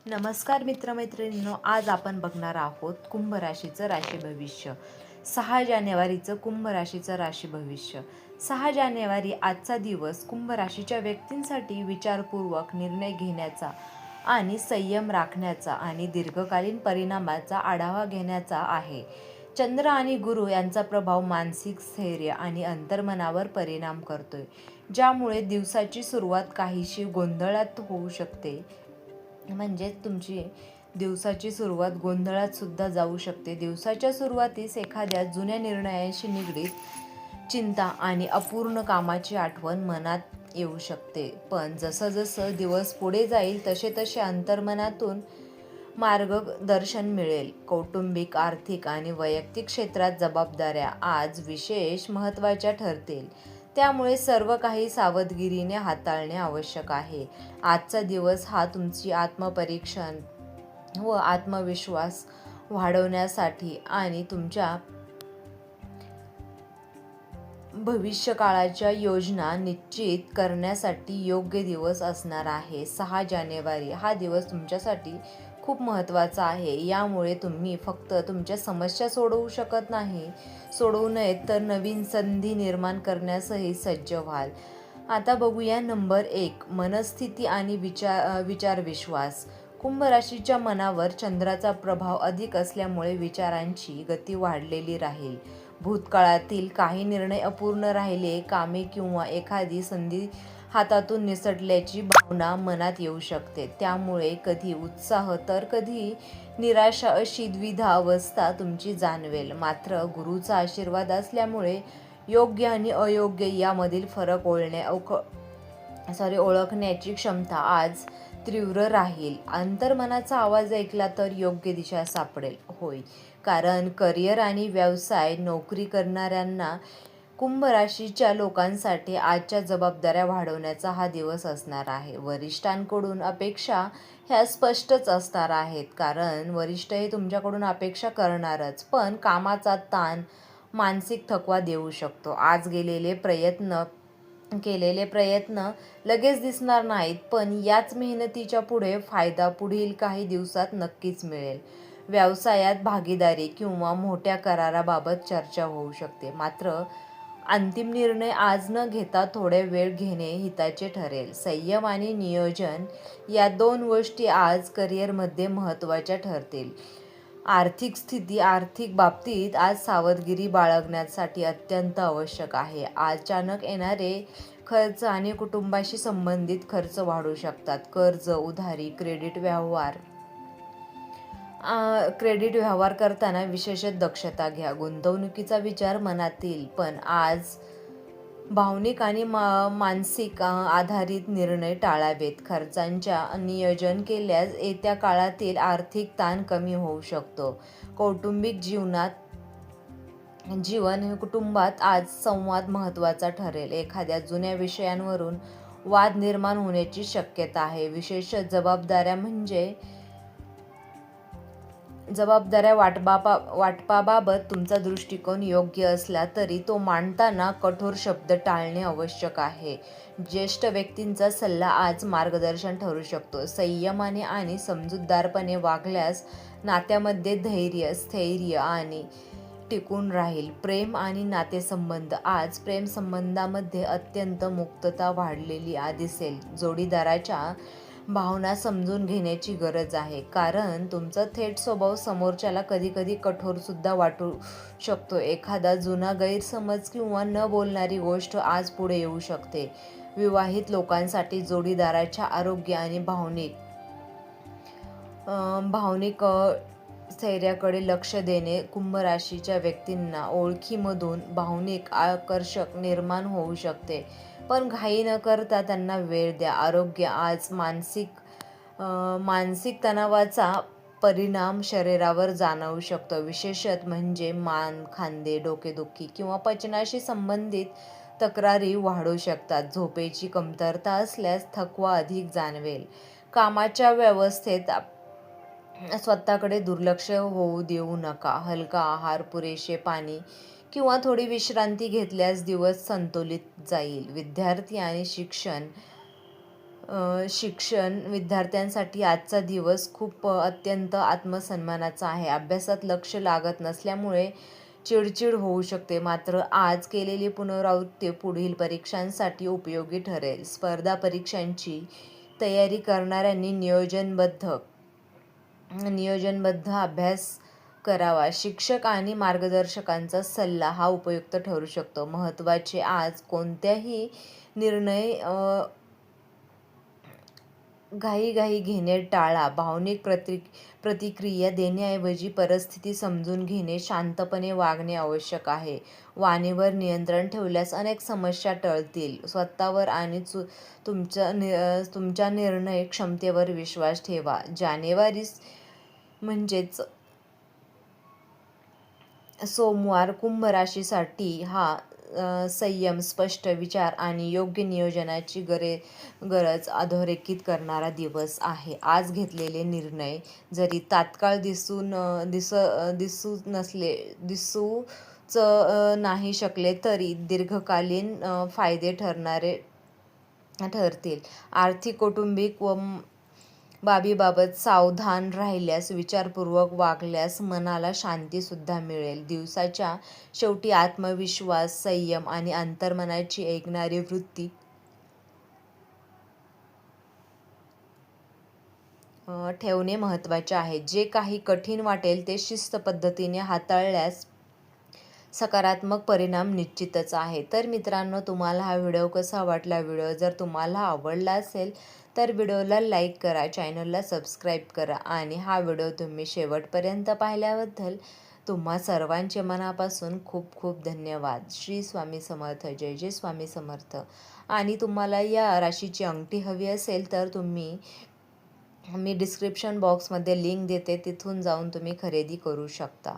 नमस्कार मित्रमैत्रिणींनो, आज आपण बघणार आहोत कुंभ राशीचं राशी भविष्य. 6 जानेवारीचं कुंभ राशीचं राशी भविष्य. 6 जानेवारी आजचा दिवस कुंभ राशीच्या व्यक्तींसाठी विचारपूर्वक निर्णय घेण्याचा आणि संयम राखण्याचा आणि दीर्घकालीन परिणामाचा आढावा घेण्याचा आहे. चंद्र आणि गुरु यांचा प्रभाव मानसिक स्थैर्य आणि अंतर्मनावर परिणाम करतोय, ज्यामुळे दिवसाची सुरुवात काहीशी गोंधळात होऊ शकते. म्हणजेच तुमची दिवसाची सुरुवात गोंधळात सुद्धा जाऊ शकते. दिवसाच्या सुरुवातीस एखाद्या जुन्या निर्णयाशी निगडीत चिंता आणि अपूर्ण कामाची आठवण मनात येऊ शकते. पण जसं जसं दिवस पुढे जाईल तसे तसे अंतर्मनातून मार्गदर्शन मिळेल. कौटुंबिक, आर्थिक आणि वैयक्तिक क्षेत्रात जबाबदाऱ्या आज विशेष महत्त्वाच्या ठरतील. त्यामुळे सर्व काही सावधगिरीने हाताळणे आवश्यक आहे. आजचा दिवस हा तुमची आत्मपरीक्षण व आत्मविश्वास वाढवण्यासाठी आणि तुमच्या भविष्यकाळाच्या योजना निश्चित करण्यासाठी योग्य दिवस असणार आहे. 6 जानेवारी हा दिवस तुमच्यासाठी खूप महत्त्वाचा आहे. यामुळे तुम्ही फक्त तुमच्या समस्या सोडवू नयेत तर नवीन संधी निर्माण करण्यासही सज्ज व्हाल. आता बघूया नंबर 1, मनस्थिती आणि विचार-विश्वास. कुंभ राशीच्या मनावर चंद्राचा प्रभाव अधिक असल्यामुळे विचारांची गती वाढलेली राहील. भूतकाळातील काही निर्णय अपूर्ण राहिले, कामे किंवा एखादी संधी हातातून निसटल्याची भावना मनात येऊ शकते. त्यामुळे कधी उत्साह तर कधी निराशा अशी द्विधा अवस्था तुमची जाणवेल. मात्र गुरूचा आशीर्वाद असल्यामुळे योग्य आणि अयोग्य यामधील फरक ओळखण्याची क्षमता आज तीव्र राहील. अंतर्मनाचा आवाज ऐकला तर योग्य दिशा सापडेल. होय, कारण करिअर आणि व्यवसाय, नोकरी करणाऱ्यांना कुंभ राशीच्या लोकांसाठी आजच्या जबाबदाऱ्या वाढवण्याचा हा दिवस असणार आहे. वरिष्ठांकडून अपेक्षा ह्या स्पष्टच असणार आहेत, कारण वरिष्ठ हे तुमच्याकडून अपेक्षा करणारच. पण कामाचा ताण मानसिक थकवा देऊ शकतो. आज केलेले प्रयत्न लगेच दिसणार नाहीत, पण याच मेहनतीच्या फायदा पुढील काही दिवसात नक्कीच मिळेल. व्यवसायात भागीदारी किंवा मोठ्या कराराबाबत चर्चा होऊ शकते. मात्र अंतिम निर्णय आज न घेता थोडा वेळ घेणे हिताचे ठरेल. संयम आणि नियोजन या 2 गोष्टी आज करिअरमध्ये महत्त्वाच्या ठरतील. आर्थिक बाबतीत आज सावधगिरी बाळगण्यासाठी अत्यंत आवश्यक आहे. अचानक येणारे खर्च आणि कुटुंबाशी संबंधित खर्च वाढू शकतात. कर्ज, उधारी, क्रेडिट व्यवहार करताना विशेष दक्षता घ्या. गुंतवणुकीचा विचार मनात येईल, पण आज भावनिक आणि मानसिक आधारित निर्णय टाळावेत. खर्चांच्या नियोजन केल्यास येत्या काळातील आर्थिक ताण कमी होऊ शकतो. कौटुंबिक कुटुंबात आज संवाद महत्त्वाचा ठरेल. एखाद्या जुन्या विषयांवरून वाद निर्माण होण्याची शक्यता आहे. विशेष जबाबदाऱ्या वाटपाबाबत तुमचा दृष्टिकोन योग्य असला तरी तो मांडताना कठोर शब्द टाळणे आवश्यक आहे. ज्येष्ठ व्यक्तींचा सल्ला आज मार्गदर्शन ठरू शकतो. संयमाने आणि समजूतदारपणे वागल्यास नात्यामध्ये धैर्य, स्थैर्य आणि टिकून राहील. प्रेम आणि नातेसंबंध. आज प्रेमसंबंधामध्ये अत्यंत मुक्तता वाढलेली दिसेल. जोडीदाराच्या भावना समजून घेण्याची गरज आहे, कारण तुमचा थेट स्वभाव समोरच्याला कधीकधी कठोर सुद्धा वाटू शकतो. एखादा जुना गैरसमज किंवा न बोलणारी गोष्ट आज पुढे येऊ शकते. विवाहित लोकांसाठी जोडीदाराच्या आरोग्य आणि भावनिक स्थैर्याकडे लक्ष देणे. कुंभ राशीच्या व्यक्तींना ओळखीमधून भावनिक आकर्षण निर्माण होऊ शकते, पण घाई न करता त्यांना वेळ द्या. आरोग्य. आज मानसिक तणावाचा परिणाम शरीरावर जाणवू शकतो. विशेषतः म्हणजे मान, खांदे, डोकेदुखी किंवा पचनाशी संबंधित तक्रारी वाढू शकतात. झोपेची कमतरता असल्यास थकवा अधिक जाणवेल. कामाच्या व्यवस्थेत स्वतःकडे दुर्लक्ष होऊ देऊ नका. हलका आहार, पुरेसे पाणी किंवा थोडी विश्रांती घेतल्यास दिवस संतुलित जाईल. विद्यार्थी आणि शिक्षण विद्यार्थ्यांसाठी आजचा दिवस खूप अत्यंत आत्मसन्मानाचा आहे. अभ्यासात लक्ष लागत नसल्यामुळे चिडचिड होऊ शकते, मात्र आज केलेली पुनरावृत्ती पुढील परीक्षांसाठी उपयोगी ठरेल. स्पर्धा परीक्षांची तयारी करणाऱ्यांनी नियोजनबद्ध अभ्यास करावा. शिक्षक आणि मार्गदर्शकांचा सल्ला हा उपयुक्त ठरू शकतो. महत्त्वाचे, आज कोणत्याही निर्णय घाईघाई घेणे टाळा. भावनिक प्रतिक्रिया देण्याऐवजी परिस्थिती समजून घेणे, शांतपणे वागणे आवश्यक आहे. वाणीवर नियंत्रण ठेवल्यास अनेक समस्या टळतील. स्वतःवर आणि तुमच्या निर्णय क्षमतेवर विश्वास ठेवा. जानेवारी म्हणजेच सोमवार कुंभ राशीसाठी हा संयम, स्पष्ट विचार आणि योग्य नियोजनाची गरज अधोरेखित करणारा दिवस आहे. आज घेतलेले निर्णय जरी तात्काळ दिसूच नाही शकले तरी दीर्घकालीन फायदे ठरतील. आर्थिक, कौटुंबिक बाबीबाबत सावधान राहिल्यास, विचारपूर्वक वागल्यास मनाला शांतीसुद्धा मिळेल. दिवसाच्या शेवटी आत्मविश्वास, संयम आणि अंतर्मनाची ऐकणारी वृत्ती ठेवणे महत्त्वाचे आहे. जे काही कठीण वाटेल ते शिस्त पद्धतीने हाताळल्यास सकारात्मक परिणाम निश्चितच आहे. तर मित्रांनो, तुम्हाला हा व्हिडिओ कसा वाटला? व्हिडिओ जर तुम्हाला आवडला असेल तर व्हिडिओला लाईक करा, चॅनलला सबस्क्राईब करा आणि हा व्हिडिओ तुम्ही शेवटपर्यंत पाहिल्याबद्दल तुम्हा सर्वांचे मनापासून खूप खूप धन्यवाद. श्री स्वामी समर्थ. जय जय स्वामी समर्थ. आणि तुम्हाला या राशीची अंगठी हवी असेल तर मी डिस्क्रिप्शन बॉक्समध्ये लिंक देते, तिथून जाऊन तुम्ही खरेदी करू शकता.